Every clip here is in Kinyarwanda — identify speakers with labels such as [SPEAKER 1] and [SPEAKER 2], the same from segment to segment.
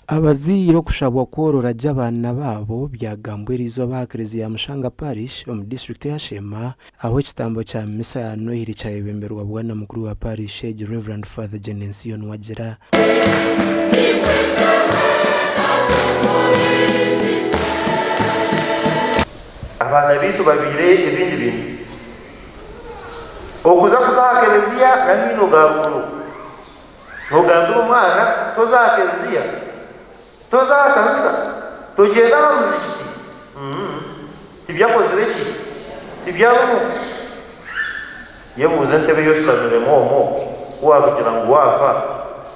[SPEAKER 1] abaziro kushabwa korora jabana babo byagambwirizo bakerezi ya Mushanga Parish mu district ya Shema aho kitambo cha misa ya Noheli cyayebemberwa bwana mukuru wa Parish Reverend Father Genension Wagera.
[SPEAKER 2] Abana bitu babire ibindi bintu okuza kuzakereziya na mino gakuru ntugandura umwana tozakereziya tozakanisa tugenda mu muziki tibyakoze iki tibyarimo yebuze ntebe yose kanuremo wakugira ngo wafa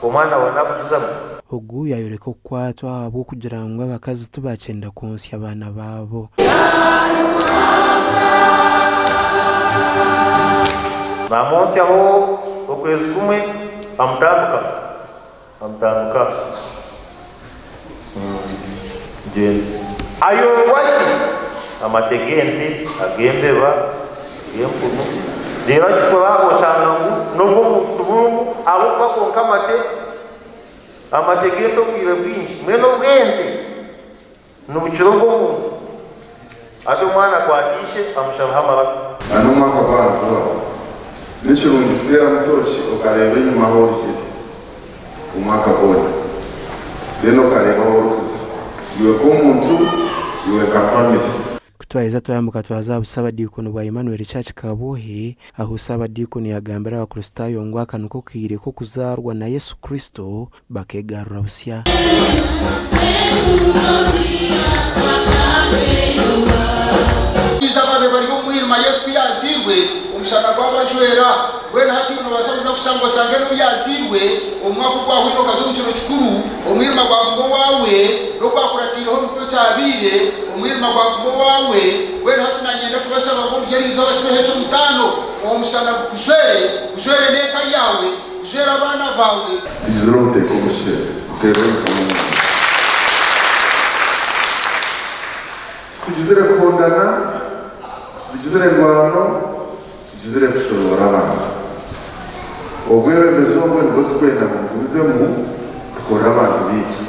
[SPEAKER 2] umwana wanakuzamo
[SPEAKER 1] ogu yayoreko kwatwa abo kugira ngo abakazi tubacenda konsya abana babo
[SPEAKER 2] namonsi aho okwezi kumwe amutambuka ayorwaki amategente agembeba yempumu rero kikora osanga nubwo mutubungu abo bakonka amategente kwire bwinshi mwene ubwente n'ubukiro bw'umuntu ate umwana kwatishe amushaba hamara
[SPEAKER 3] anuma kabana n'ikirungi kutera mutoki ukareba inyuma aho uri umwaka bona rero kareba aho urukuza iwe ko umuntu iwe ka family
[SPEAKER 1] kutwaiza twayambuka twazabusaba dikono bwa Emmanuel Church Kabohe aho usaba dikono yagambira abakristayo ngo akanuko kwire ko kuzarwa na Yesu Kristo bakegarura busya
[SPEAKER 4] izababe bari kumwirima Yesu yazirwe umushana gw'abajwera wena hati no basabuza kushango sange no yazirwe umwaka kwa hino kazo mukiro kikuru umwirima gwa ngo wawe no kwakuratira ho mukyo cyabire umwirima gwa ngo wawe wena hati nanyenda kubasaba ko byerizo bakibe hecho mutano umushana kujwere neka yawe kujwera abana bawe
[SPEAKER 3] dizirote ko mushe tero tugizere kundana tugizere ngwano tugizere kushobora abana ogwebe bezongo ngo twenda muzemu tukora abantu bitu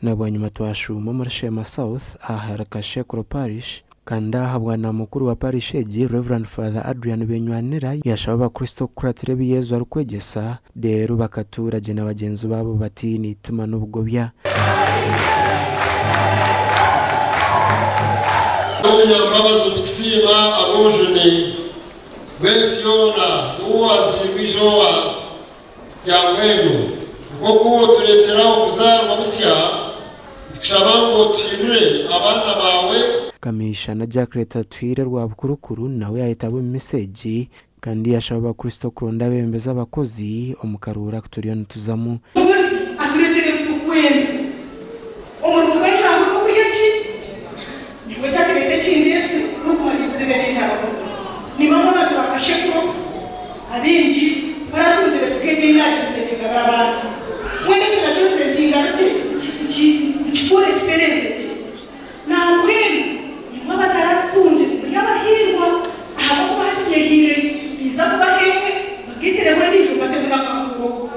[SPEAKER 1] nabanyuma twashuma muri Shema South aharaka Shekro Parish kanda habwana mukuru wa Parish Reverend Father Adrian Benywanira yashaba abakristo kuratire biyezu arukwegesa rero bakatura je n'abagenzi babo bati ni tuma n'ubugobya
[SPEAKER 5] Nyambabazi tukisima abojene besiona uwazi bijoa ya mwego kuko tuletera kuzarwa busya shabango tindure abana bawe
[SPEAKER 1] kamisha na Jacqueline Twire rwa bukurukuru nawe yahitabo message kandi yashaba abakristo kuronda bembeza abakozi omukarura kuturiyo ntuzamu
[SPEAKER 6] atuletere kukwenda umuntu weka ngo kuyechi niwe cyakirete cy'indesi n'ukumarize bene abakozi ni mama bakasheko abinji baratunze bafike y'inyagize n'abana mwene cy'agatunze ndingati chikure kitereze na kweli nyuma bataratunze yabahirwa aho bahiyehire biza kubahemwe bagitere muri n'icyo bategura kavugo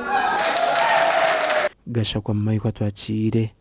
[SPEAKER 1] gasha kwa mayi kwa twakire